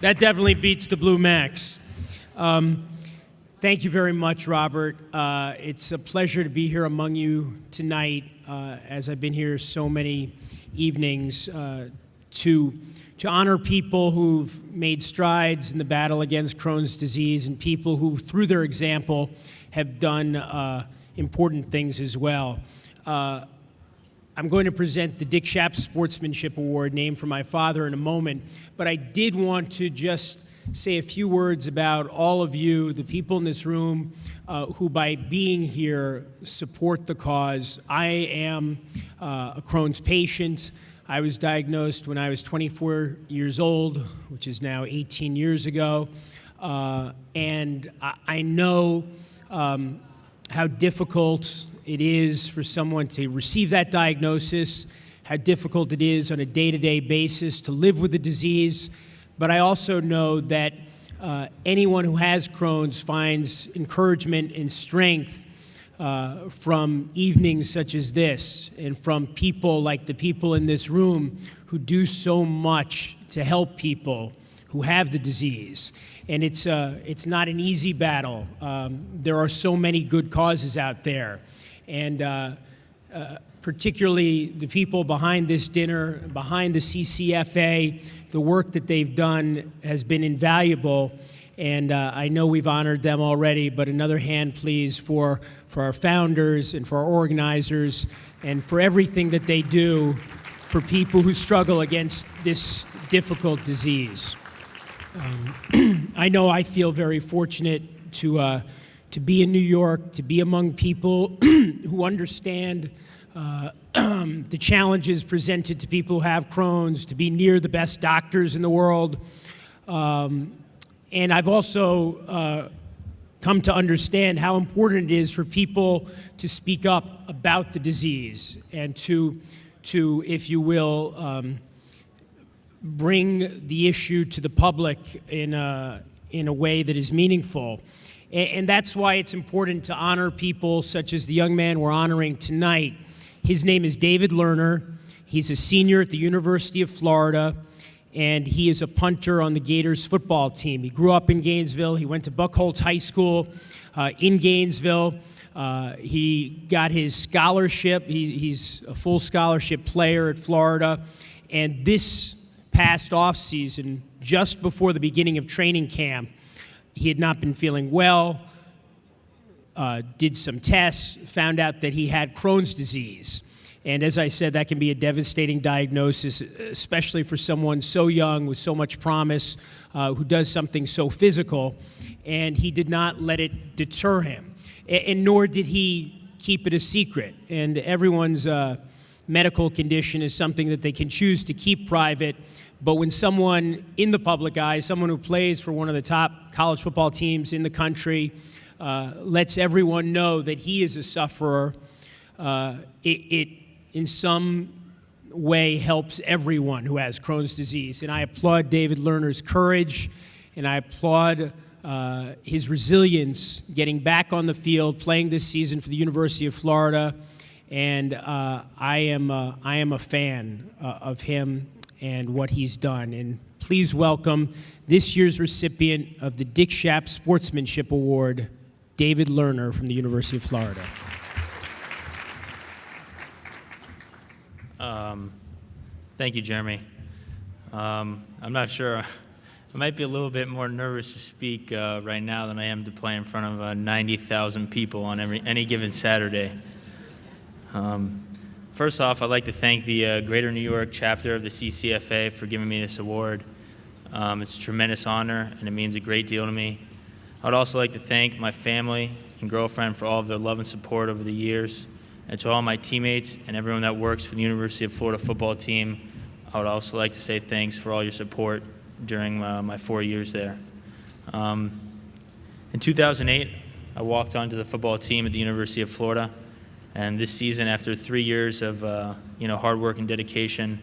That definitely beats the Blue Max. Thank you very much, Robert. It's a pleasure to be here among you tonight, as I've been here so many evenings, to honor people who've made strides in the battle against Crohn's disease and people who, through their example, have done important things as well. I'm going to present the Dick Schapp Sportsmanship Award, named for my father, in a moment, but I did want to just say a few words about all of you, the people in this room, who by being here support the cause. I am a Crohn's patient. I was diagnosed when I was 24 years old, which is now 18 years ago, and I know how difficult it is for someone to receive that diagnosis, how difficult it is on a day-to-day basis to live with the disease. But I also know that anyone who has Crohn's finds encouragement and strength from evenings such as this, and from people like the people in this room who do so much to help people who have the disease. And it's not an easy battle. There are so many good causes out there. And particularly the people behind this dinner, behind the CCFA, the work that they've done has been invaluable. And I know we've honored them already, but another hand, please, for our founders and for our organizers and for everything that they do for people who struggle against this difficult disease. I know I feel very fortunate to be in New York, to be among people who understand the challenges presented to people who have Crohn's, to be near the best doctors in the world. And I've also come to understand how important it is for people to speak up about the disease and to if you will, bring the issue to the public in a way that is meaningful. And that's why it's important to honor people such as the young man we're honoring tonight. His name is David Lerner. He's a senior at the University of Florida, and he is a punter on the Gators football team. He grew up in Gainesville. He went to Buckholz High School in Gainesville. He got his scholarship. He's a full scholarship player at Florida. And this past off-season, just before the beginning of training camp, he had not been feeling well, did some tests, found out that he had Crohn's disease. And as I said, that can be a devastating diagnosis, especially for someone so young with so much promise, who does something so physical. And he did not let it deter him, and nor did he keep it a secret. And everyone's medical condition is something that they can choose to keep private. But when someone in the public eye, someone who plays for one of the top college football teams in the country, lets everyone know that he is a sufferer, it in some way helps everyone who has Crohn's disease. And I applaud David Lerner's courage, and I applaud his resilience getting back on the field, playing this season for the University of Florida. And I am a fan of him and what he's done. And please welcome this year's recipient of the Dick Schapp Sportsmanship Award, David Lerner from the University of Florida. Thank you, Jeremy. I'm not sure. I might be a little bit more nervous to speak right now than I am to play in front of 90,000 people on any given Saturday. First off, I'd like to thank the Greater New York chapter of the CCFA for giving me this award. It's a tremendous honor, and it means a great deal to me. I would also like to thank my family and girlfriend for all of their love and support over the years, and to all my teammates and everyone that works for the University of Florida football team. I would also like to say thanks for all your support during my 4 years there. In 2008, I walked onto the football team at the University of Florida. And this season, after 3 years of hard work and dedication,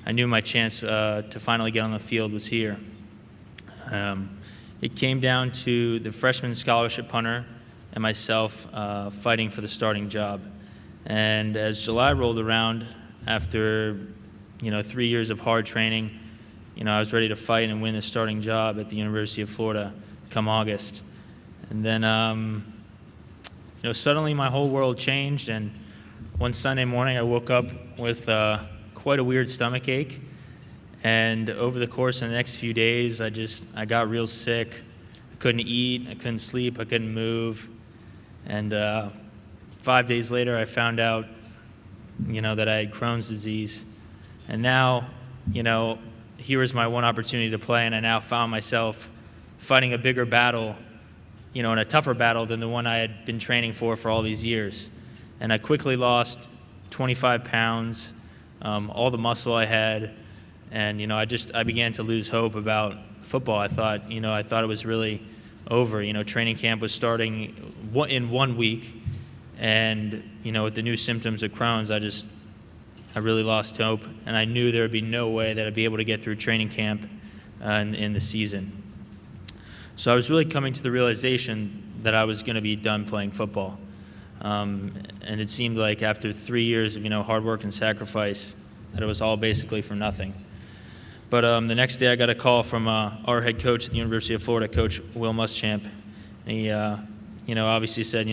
I knew my chance to finally get on the field was here. It came down to the freshman scholarship punter and myself fighting for the starting job. And as July rolled around, after 3 years of hard training, I was ready to fight and win the starting job at the University of Florida come August. And then, suddenly my whole world changed, and one Sunday morning I woke up with quite a weird stomach ache. And over the course of the next few days, I got real sick. I couldn't eat, I couldn't sleep, I couldn't move. And 5 days later, I found out, that I had Crohn's disease. And now, here was my one opportunity to play, and I now found myself fighting a bigger battle, and a tougher battle than the one I had been training for all these years. And I quickly lost 25 pounds, all the muscle I had, and I began to lose hope about football. I thought it was really over. Training camp was starting in 1 week, and with the new symptoms of Crohn's, I really lost hope, and I knew there would be no way that I'd be able to get through training camp in the season. So I was really coming to the realization that I was going to be done playing football. And it seemed like after 3 years of hard work and sacrifice, that it was all basically for nothing. But the next day I got a call from our head coach at the University of Florida, Coach Will Muschamp. And he obviously said,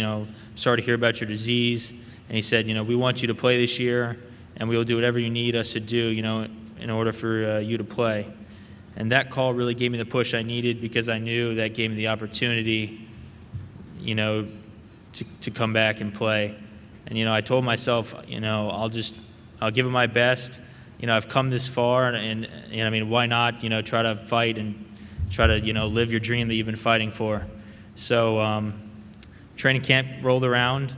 sorry to hear about your disease. And he said, we want you to play this year, and we will do whatever you need us to do, in order for you to play. And that call really gave me the push I needed, because I knew that gave me the opportunity, to come back and play. And, I told myself, I'll give it my best. I've come this far, and why not, try to fight and try to, live your dream that you've been fighting for. So training camp rolled around,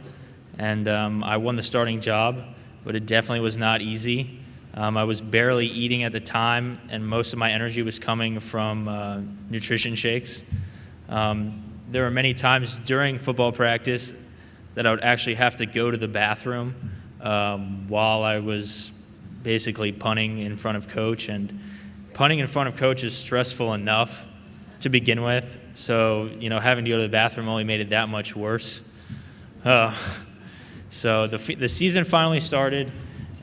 and I won the starting job, but it definitely was not easy. I was barely eating at the time, and most of my energy was coming from nutrition shakes. There were many times during football practice that I would actually have to go to the bathroom while I was basically punting in front of coach. And punting in front of coach is stressful enough to begin with, so having to go to the bathroom only made it that much worse. So the season finally started,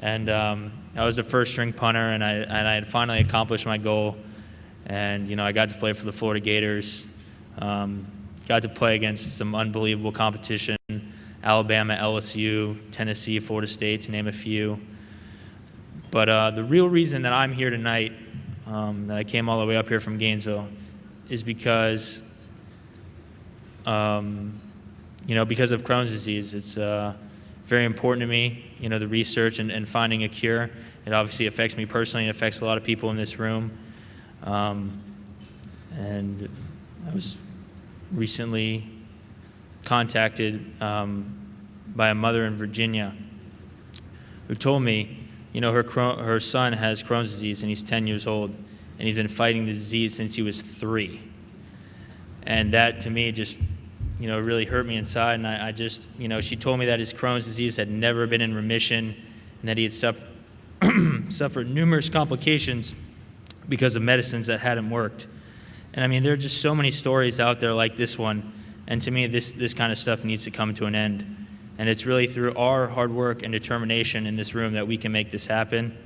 and I was the first string punter, and I had finally accomplished my goal. And I got to play for the Florida Gators. Got to play against some unbelievable competition: Alabama, LSU, Tennessee, Florida State, to name a few. But the real reason that I'm here tonight, that I came all the way up here from Gainesville, is because, because of Crohn's disease. It's very important to me, the research and finding a cure. It obviously affects me personally. It affects a lot of people in this room. And I was recently contacted by a mother in Virginia who told me, her son has Crohn's disease, and he's 10 years old, and he's been fighting the disease since he was 3. And that, to me, just, really hurt me inside. And I just, she told me that his Crohn's disease had never been in remission, and that he had suffered numerous complications because of medicines that hadn't worked. And there are just so many stories out there like this one. And to me, this kind of stuff needs to come to an end. And it's really through our hard work and determination in this room that we can make this happen.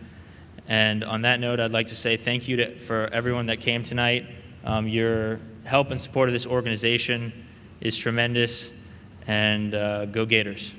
And on that note, I'd like to say thank you for everyone that came tonight. Your help and support of this organization is tremendous. And go Gators.